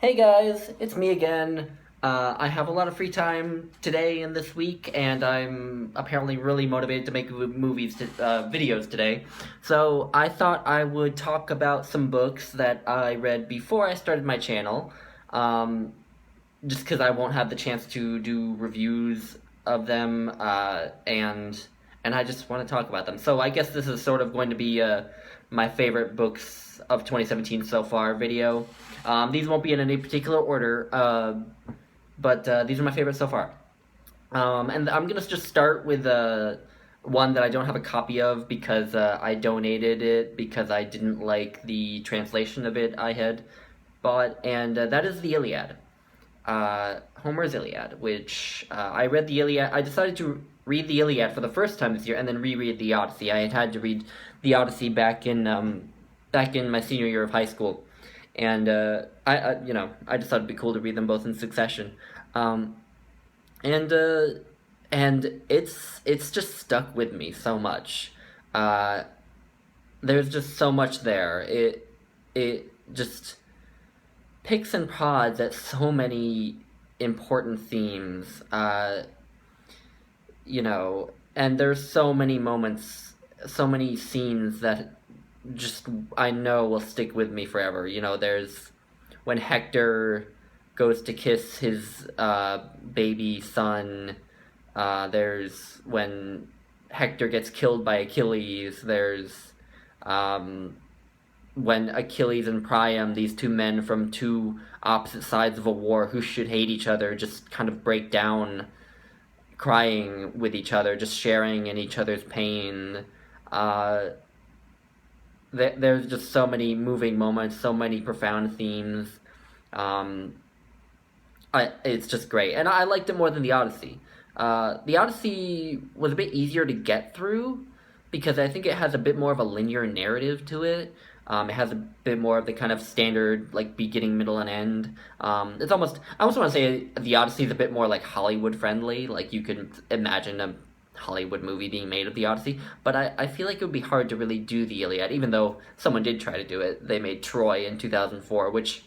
Hey guys, it's me again. I have a lot of free time today and this week, and I'm apparently really motivated to make videos today. So I thought I would talk about some books that I read before I started my channel, um, just because I won't have the chance to do reviews of them, and I just want to talk about them. So I guess this is sort of going to be my favorite books of 2017 so far video. These won't be in any particular order, but these are my favorites so far. And I'm gonna just start with one that I don't have a copy of because I donated it because I didn't like the translation of it I had bought, and that is the Iliad. Homer's Iliad, which I read the Iliad. I decided to read the Iliad for the first time this year, and then reread the Odyssey. I had to read the Odyssey back in my senior year of high school, and I just thought it'd be cool to read them both in succession, um, and uh, and it's just stuck with me so much. Uh, there's just so much there. It just picks and prods at so many important themes. And there's so many moments, so many scenes that just I know will stick with me forever. There's when Hector goes to kiss his baby son. There's when Hector gets killed by Achilles. There's when Achilles and Priam, these two men from two opposite sides of a war who should hate each other, just kind of break down crying with each other, just sharing in each other's pain. Uh, there's just so many moving moments, so many profound themes. Um, it's just great, and I liked it more than the Odyssey. The Odyssey was a bit easier to get through because I think it has a bit more of a linear narrative to it. It has a bit more of the kind of standard, like, beginning, middle, and end. It's almost, I almost want to say the Odyssey is a bit more, like, Hollywood friendly. Like, you could imagine a Hollywood movie being made of the Odyssey. But I feel like it would be hard to really do the Iliad, even though someone did try to do it. They made Troy in 2004, which,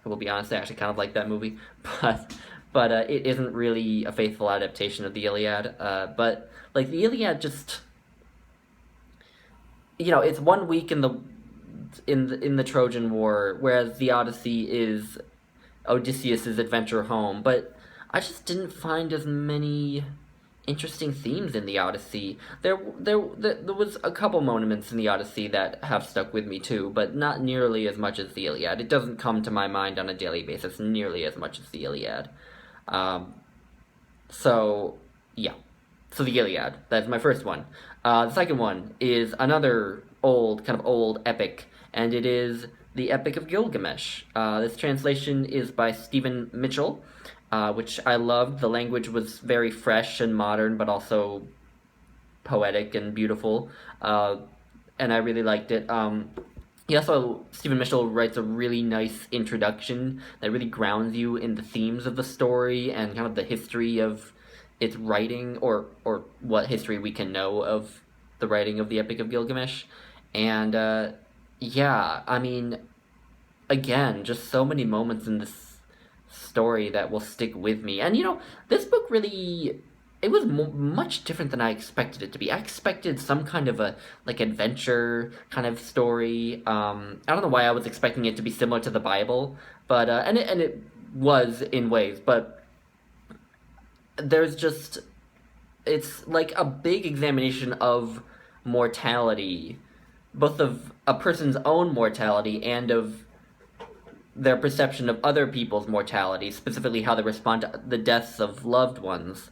I will be honest, I actually kind of like that movie. But it isn't really a faithful adaptation of the Iliad. But, like, the Iliad just, it's 1 week in the Trojan War, whereas the Odyssey is Odysseus's adventure home. But I just didn't find as many interesting themes in the Odyssey. There was a couple moments in the Odyssey that have stuck with me too, but not nearly as much as the Iliad. It doesn't come to my mind on a daily basis nearly as much as the Iliad. Um, so yeah, so the Iliad. That's my first one. The second one is another kind of old epic, and it is the Epic of Gilgamesh. This translation is by Stephen Mitchell, which I loved. The language was very fresh and modern, but also poetic and beautiful, and I really liked it. Stephen Mitchell writes a really nice introduction that really grounds you in the themes of the story and kind of the history of its writing, or what history we can know of the writing of the Epic of Gilgamesh. And yeah, I mean, again, just so many moments in this story that will stick with me. And this book really, it was much different than I expected it to be. I expected some kind of a like adventure kind of story. I don't know why I was expecting it to be similar to the Bible, but and it was in ways, but there's just, it's like a big examination of mortality, both of a person's own mortality and of their perception of other people's mortality, specifically how they respond to the deaths of loved ones.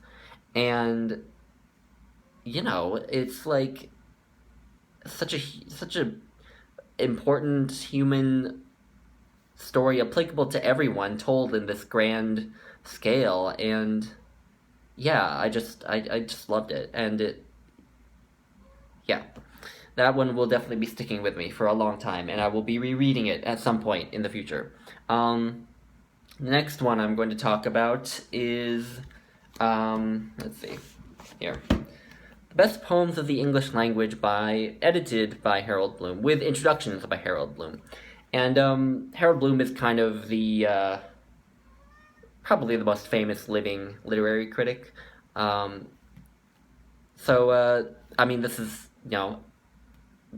And it's like such a important human story, applicable to everyone, told in this grand scale. And yeah, I just loved it, and yeah, that one will definitely be sticking with me for a long time, and I will be rereading it at some point in the future. The next one I'm going to talk about is, let's see, here. The Best Poems of the English Language edited by Harold Bloom, with introductions by Harold Bloom. And Harold Bloom is kind of the probably the most famous living literary critic. Um, I mean, this is,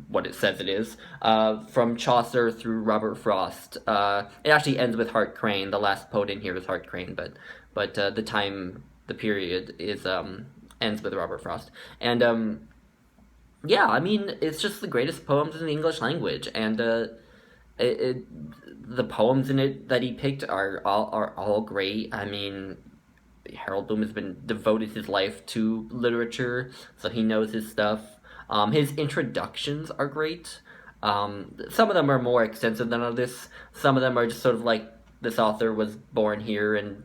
what it says it is. From Chaucer through Robert Frost. It actually ends with Hart Crane. The last poet in here is Hart Crane, but the period is ends with Robert Frost. And yeah, I mean, it's just the greatest poems in the English language, and it, it the poems in it that he picked are all great. I mean, Harold Bloom has been devoted his life to literature, so he knows his stuff. His introductions are great. Some of them are more extensive than others. Some of them are just sort of like this author was born here and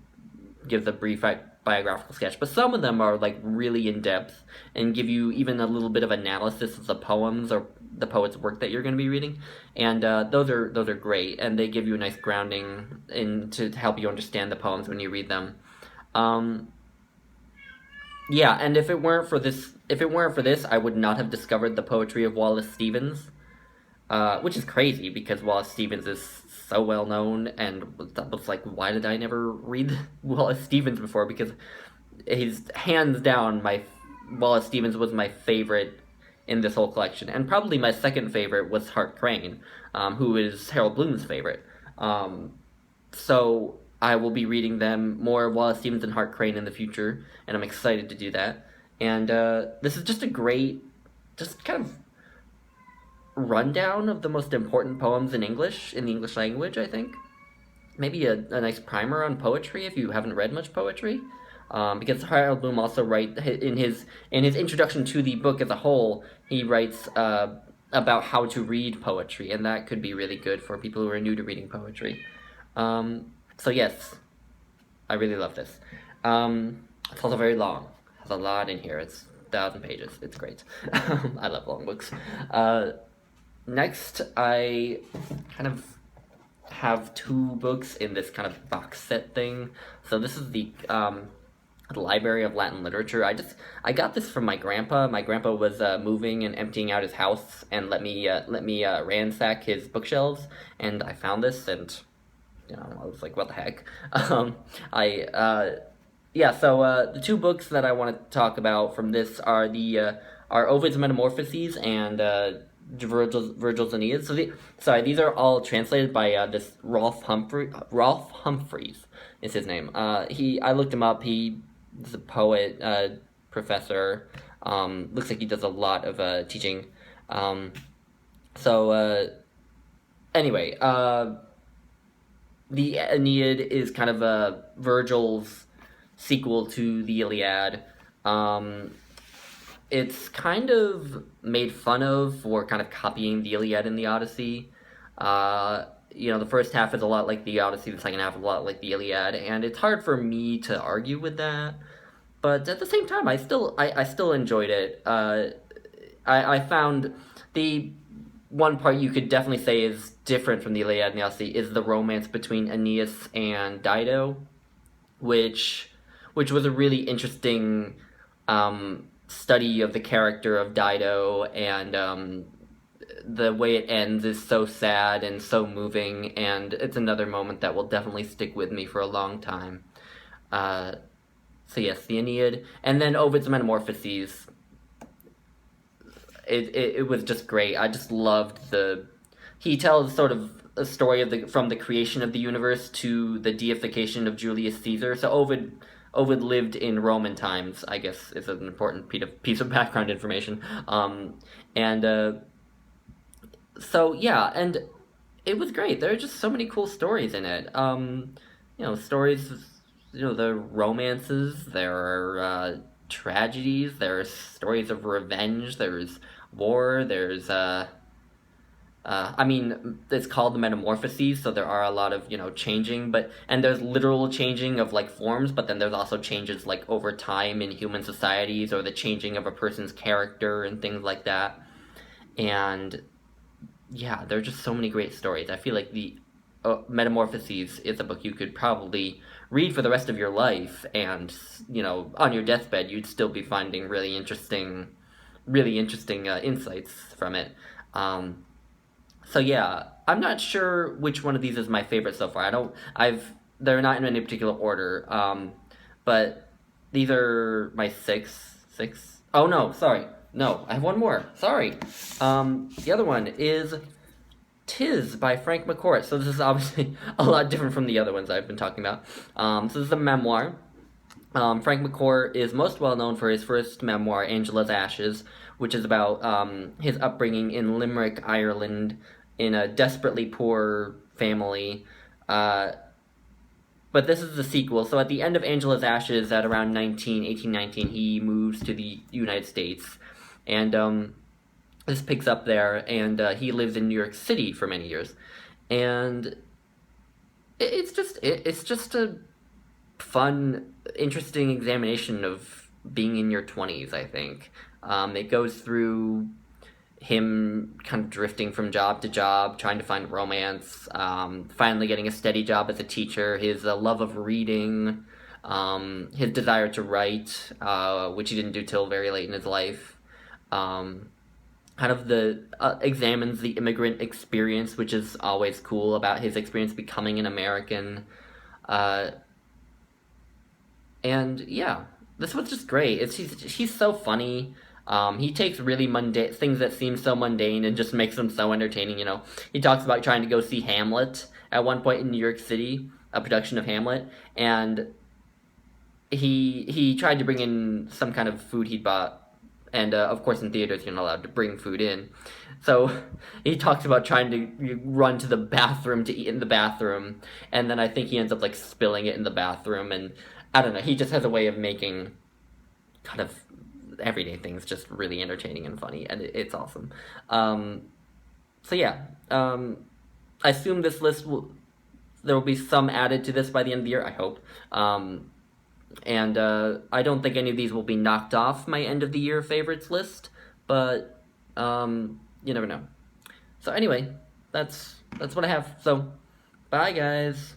gives a brief biographical sketch. But some of them are like really in depth and give you even a little bit of analysis of the poems or the poet's work that you're going to be reading, and those are great, and they give you a nice grounding in to help you understand the poems when you read them. Um, yeah, and if it weren't for this, I would not have discovered the poetry of Wallace Stevens, which is crazy because Wallace Stevens is so well known, and that was like, why did I never read Wallace Stevens before? Because he's hands down Wallace Stevens was my favorite in this whole collection, and probably my second favorite was Hart Crane, who is Harold Bloom's favorite. So I will be reading them more Wallace Stevens and Hart Crane in the future, and I'm excited to do that. And this is just a great, just kind of rundown of the most important poems in the English language, I think. Maybe a nice primer on poetry if you haven't read much poetry. Because Harold Bloom also writes in his introduction to the book as a whole, he writes about how to read poetry, and that could be really good for people who are new to reading poetry. So yes, I really love this. It's also very long. It has a lot in here. It's 1,000 pages. It's great. I love long books. Next, I kind of have two books in this kind of box set thing. So this is the Library of Latin Literature. I got this from my grandpa. My grandpa was moving and emptying out his house and let me ransack his bookshelves, and I found this, and I was like, what the heck? The two books that I want to talk about from this are Ovid's Metamorphoses and Virgil's Aeneid. These are all translated by this Rolf Humphreys is his name. I looked him up. He is a poet, professor. Looks like he does a lot of teaching. Anyway, the Aeneid is kind of Virgil's sequel to the Iliad. It's kind of made fun of for kind of copying the Iliad and the Odyssey. The first half is a lot like the Odyssey, the second half is a lot like the Iliad, and it's hard for me to argue with that. But at the same time, I still enjoyed it. I found the one part you could definitely say is different from the Iliad and the Odyssey is the romance between Aeneas and Dido, which was a really interesting study of the character of Dido, and the way it ends is so sad and so moving, and it's another moment that will definitely stick with me for a long time. So yes, the Aeneid, and then Ovid's Metamorphoses. It was just great. I just loved he tells sort of a story from the creation of the universe to the deification of Julius Caesar. So Ovid lived in Roman times, I guess, is an important piece of background information. And it was great. There are just so many cool stories in it. Stories, the romances, there are tragedies, there are stories of revenge, there's war, there's it's called the Metamorphoses, so there are a lot of changing, and there's literal changing of like forms, but then there's also changes like over time in human societies, or the changing of a person's character and things like that. And yeah, there are just so many great stories. I feel like the Metamorphoses is a book you could probably read for the rest of your life, and on your deathbed you'd still be finding really interesting insights from it. So yeah, I'm not sure which one of these is my favorite so far. I don't. They're not in any particular order. But these are my six. Oh no, sorry. No, I have one more. Sorry. The other one is Tis by Frank McCourt. So this is obviously a lot different from the other ones I've been talking about. So this is a memoir. Frank McCourt is most well known for his first memoir, Angela's Ashes, which is about his upbringing in Limerick, Ireland, in a desperately poor family. But this is the sequel. So at the end of Angela's Ashes, at around 1819, he moves to the United States. And this picks up there, and he lives in New York City for many years. And it's just a fun, interesting examination of being in your 20s, I think. It goes through him kind of drifting from job to job, trying to find romance, finally getting a steady job as a teacher, his love of reading, his desire to write, which he didn't do till very late in his life. Kind of examines the immigrant experience, which is always cool about his experience becoming an American. And yeah, this was just great. He's so funny. He takes really mundane things that seem so mundane and just makes them so entertaining. He talks about trying to go see Hamlet at one point in New York City, a production of Hamlet, and he tried to bring in some kind of food he'd bought, and of course in theaters you're not allowed to bring food in. So he talks about trying to run to the bathroom to eat in the bathroom, and then I think he ends up like spilling it in the bathroom, and I don't know. He just has a way of making kind of everyday things just really entertaining and funny, and it's awesome. So yeah, I assume this list there will be some added to this by the end of the year. I hope. And I don't think any of these will be knocked off my end of the year favorites list, but you never know. So anyway, that's what I have. So bye guys.